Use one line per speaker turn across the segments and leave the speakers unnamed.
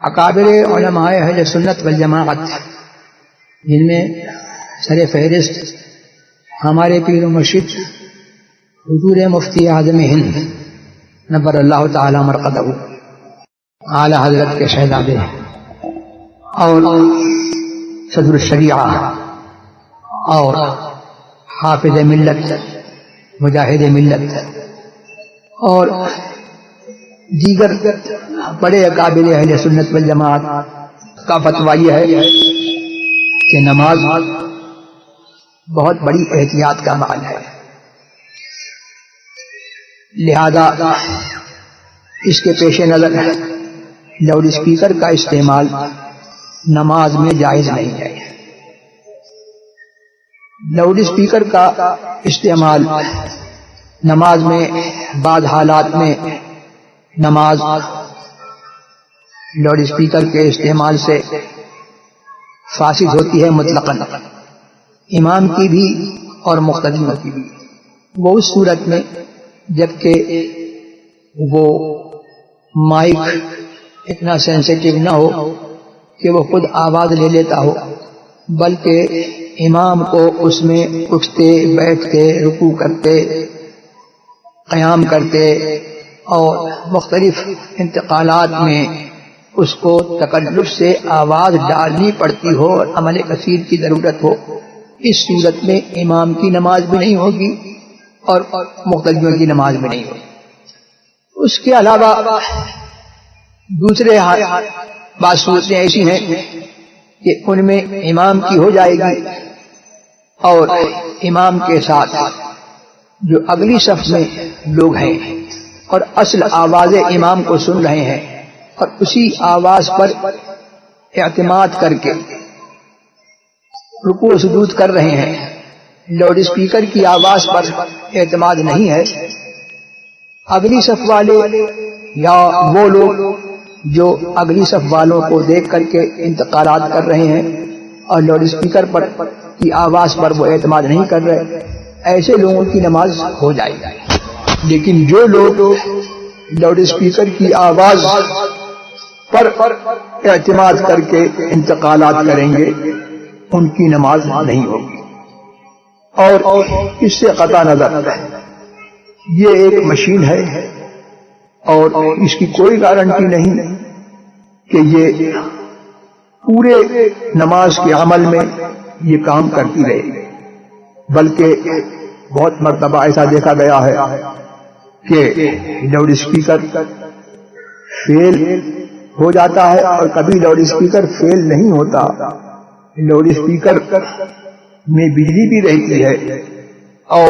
اکابر علماء اہل سنت والجماعت جن میں سر فہرست ہمارے پیر و مرشد حضور مفتی اعظم ہند نبر اللہ تعالی مرقدہ اعلی حضرت کے شہزادے اور صدر الشریعہ اور حافظ ملت مجاہد ملت اور دیگر بڑے اکابر اہل سنت والجماعت کا فتویٰ یہ ہے کہ نماز بہت بڑی احتیاط کا عمل ہے، لہذا اس کے پیش نظر لاؤڈ اسپیکر کا استعمال نماز میں جائز نہیں ہے۔ لاؤڈ اسپیکر کا استعمال نماز میں بعض حالات میں نماز لاؤڈ اسپیکر کے استعمال سے فاسد ہوتی ہے مطلقاً، امام کی بھی اور مقتدیوں کی بھی، وہ اس صورت میں جبکہ وہ مائک اتنا سینسیٹیو نہ ہو کہ وہ خود آواز لے لیتا ہو، بلکہ امام کو اس میں اٹھتے بیٹھتے رکوع کرتے قیام کرتے اور مختلف انتقالات میں اس کو تکلف سے آواز ڈالنی پڑتی ہو اور عمل کثیر کی ضرورت ہو، اس صورت میں امام کی نماز بھی نہیں ہوگی اور مقتدیوں کی نماز بھی نہیں ہوگی۔ اس کے علاوہ دوسرے بعض صورتیں ایسی ہیں کہ ان میں امام کی ہو جائے گی اور امام کے ساتھ جو اگلی صف میں لوگ ہیں اور اصل آواز امام کو سن رہے ہیں اور اسی آواز پر اعتماد کر کے رکوع و سجود کر رہے ہیں، لاؤڈ اسپیکر کی آواز پر اعتماد نہیں ہے، اگلی صف والے یا وہ لوگ جو اگلی صف والوں کو دیکھ کر کے انتقالات کر رہے ہیں اور لاؤڈ اسپیکر پر کی آواز پر وہ اعتماد نہیں کر رہے، ایسے لوگوں کی نماز ہو جائے گی۔ لیکن جو لوگ لاؤڈ اسپیکر کی آواز پر اعتماد کر کے انتقالات کریں گے ان کی نماز نہیں ہوگی۔ اور اس سے قطع نظر یہ ایک مشین ہے اور اس کی کوئی گارنٹی نہیں کہ یہ پورے نماز کے عمل میں یہ کام کرتی رہے گی، بلکہ بہت مرتبہ ایسا دیکھا گیا ہے کہ لاؤڈ اسپیکر فیل ہو جاتا ہے اور کبھی لاؤڈ اسپیکر فیل نہیں ہوتا، لاؤڈ اسپیکر میں بجلی بھی رہتی ہے اور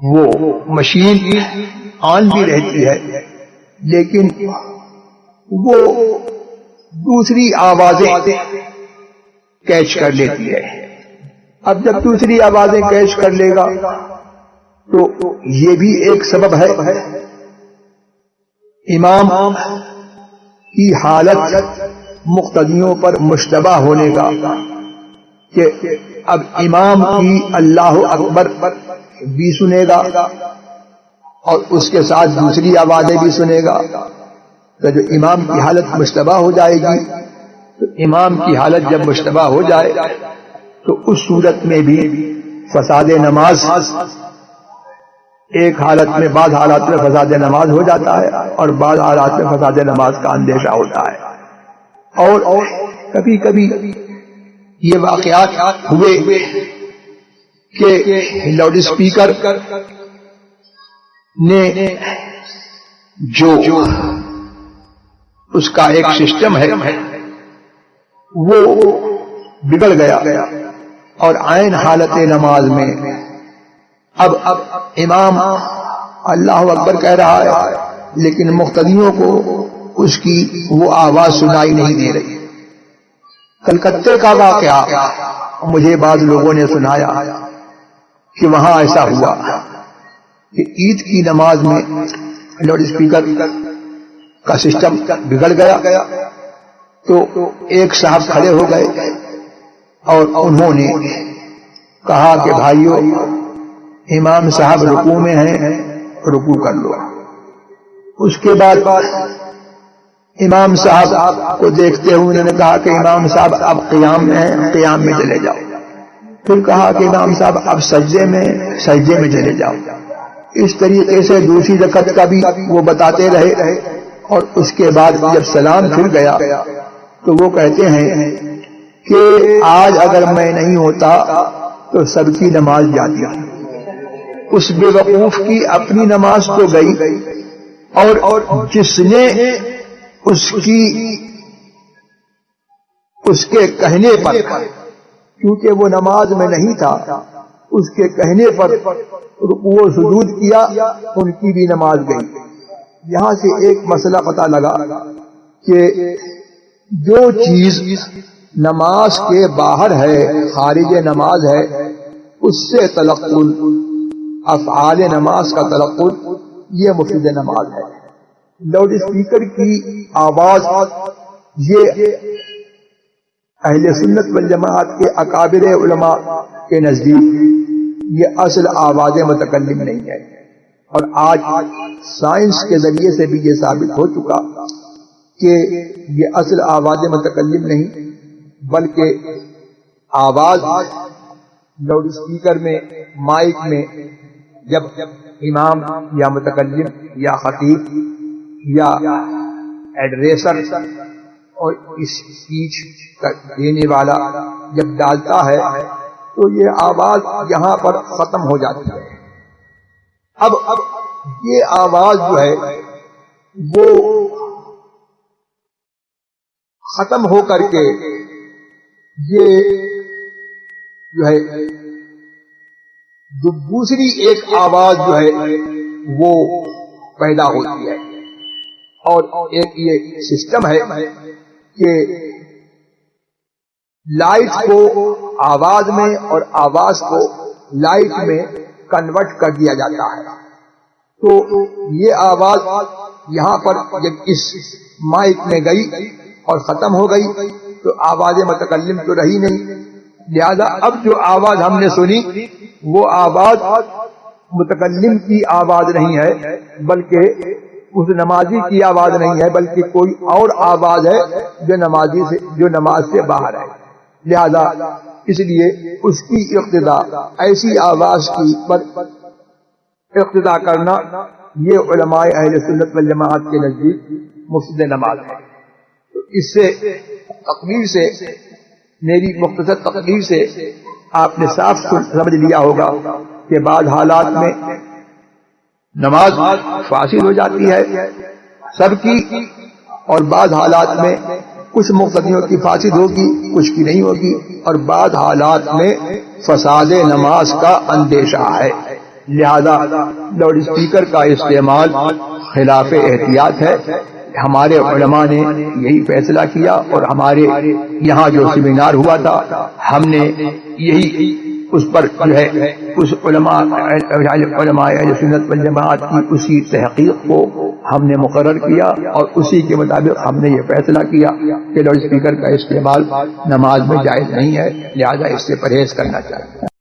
وہ مشین آن بھی رہتی ہے، لیکن وہ دوسری آوازیں کیچ کر لیتی ہے۔ اب جب دوسری آوازیں کیچ کر لے گا تو یہ بھی ایک سبب ہے امام کی حالت مقتدیوں پر مشتبہ ہونے کا، کہ اب امام کی اللہ اکبر بھی سنے گا اور اس کے ساتھ دوسری آوازیں بھی سنے گا، تو جو امام کی حالت مشتبہ ہو جائے گی، تو امام کی حالت جب مشتبہ ہو جائے تو اس صورت میں بھی فساد نماز، ایک حالت میں بعض حالات میں فساد نماز ہو جاتا ہے اور بعض حالات میں فساد نماز کا اندیشہ ہوتا ہے۔ اور کبھی کبھی یہ واقعات ہوئے کہ لاؤڈ اسپیکر نے جو اس کا ایک سسٹم ہے وہ بگڑ گیا اور عین حالت نماز میں اب امام اللہ اکبر کہہ رہا ہے لیکن مقتدیوں کو اس کی وہ آواز سنائی نہیں دے رہی۔ کلکتے کا واقعہ مجھے بعض لوگوں نے سنایا کہ وہاں ایسا ہوا کہ عید کی نماز میں لاؤڈ اسپیکر کا سسٹم بگڑ گیا تو ایک صاحب کھڑے ہو گئے اور انہوں نے کہا کہ بھائیو امام صاحب رکوع میں ہیں، رکوع کر لو۔ اس کے بعد امام صاحب کو دیکھتے ہوئے انہوں نے کہا کہ امام صاحب اب قیام میں ہیں، قیام میں چلے جاؤ. پھر کہا کہ امام صاحب اب سجدے میں چلے جاؤ. اس طریقے سے دوسری رکعت کا بھی وہ بتاتے رہے، اور اس کے بعد جب سلام پھر گیا تو وہ کہتے ہیں کہ آج اگر میں نہیں ہوتا تو سب کی نماز جاتی. اس بے وقوف کی اپنی نماز تو گئی، اور جس نے اس کے کہنے پر، کیونکہ وہ نماز میں نہیں تھا، اس کے کہنے پر رکوع و سجود کیا، ان کی بھی نماز گئی. یہاں سے ایک مسئلہ پتہ لگا کہ جو چیز نماز کے باہر ہے، خارج نماز ہے، اس سے تلقل، افعال نماز کا تلقل، یہ مفید نماز ہے. لاؤڈ اسپیکر کی آواز یہ اہل سنت والجماعت کے اکابر علماء کے نزدیک یہ اصل آواز متکلم نہیں ہے. اور آج سائنس کے ذریعے سے بھی یہ ثابت ہو چکا کہ یہ اصل آواز متکلم نہیں، بلکہ آواز لاؤڈ اسپیکر میں، مائک میں، جب امام یا متکلم یا خطیب یا ایڈریسر اور اسپیچ دینے والا جب ڈالتا ہے تو یہ آواز یہاں پر ختم ہو جاتی ہے. اب یہ آواز جو ہے وہ ختم ہو کر کے یہ جو ہے دوسری ایک آواز جو ہے وہ پیدا ہوتی ہے. اور ایک یہ سسٹم ہے کہ لائٹ کو آواز میں اور آواز کو لائٹ میں کنورٹ کر دیا جاتا ہے. تو یہ آواز یہاں پر جب اس مائک میں گئی اور ختم ہو گئی تو آواز متکلم تو رہی نہیں. لہذا اب جو آواز ہم نے سنی وہ آواز متکلم کی آواز نہیں ہے، بلکہ اس نمازی کی آواز نہیں ہے، بلکہ کوئی اور آواز ہے جو نماز سے باہر ہے. لہذا اس لیے اس کی اقتدا، ایسی آواز کی پر اقتدا کرنا، یہ علماء اہل سنت والجماعت کے نزدیک مفسد نماز ہے. تو اس سے تقریر سے، میری مختصر تقریر سے آپ نے صاف سمجھ لیا ہوگا کہ بعض حالات میں نماز فاسد ہو جاتی ہے سب کی، اور بعض حالات میں کچھ مقتدیوں کی فاسد ہوگی، کچھ کی نہیں ہوگی، اور بعض حالات میں فساد نماز کا اندیشہ ہے. لہذا لاؤڈ اسپیکر کا استعمال خلاف احتیاط ہے. ہمارے علماء نے یہی فیصلہ کیا، اور ہمارے یہاں جو سیمینار ہوا تھا ہم نے یہی اس پر جو ہے اس علماء اہل سنت والجماعت کی اسی تحقیق کو ہم نے مقرر کیا، اور اسی کے مطابق ہم نے یہ فیصلہ کیا کہ لاؤڈ اسپیکر کا استعمال نماز میں جائز نہیں ہے، لہذا اس سے پرہیز کرنا چاہیے.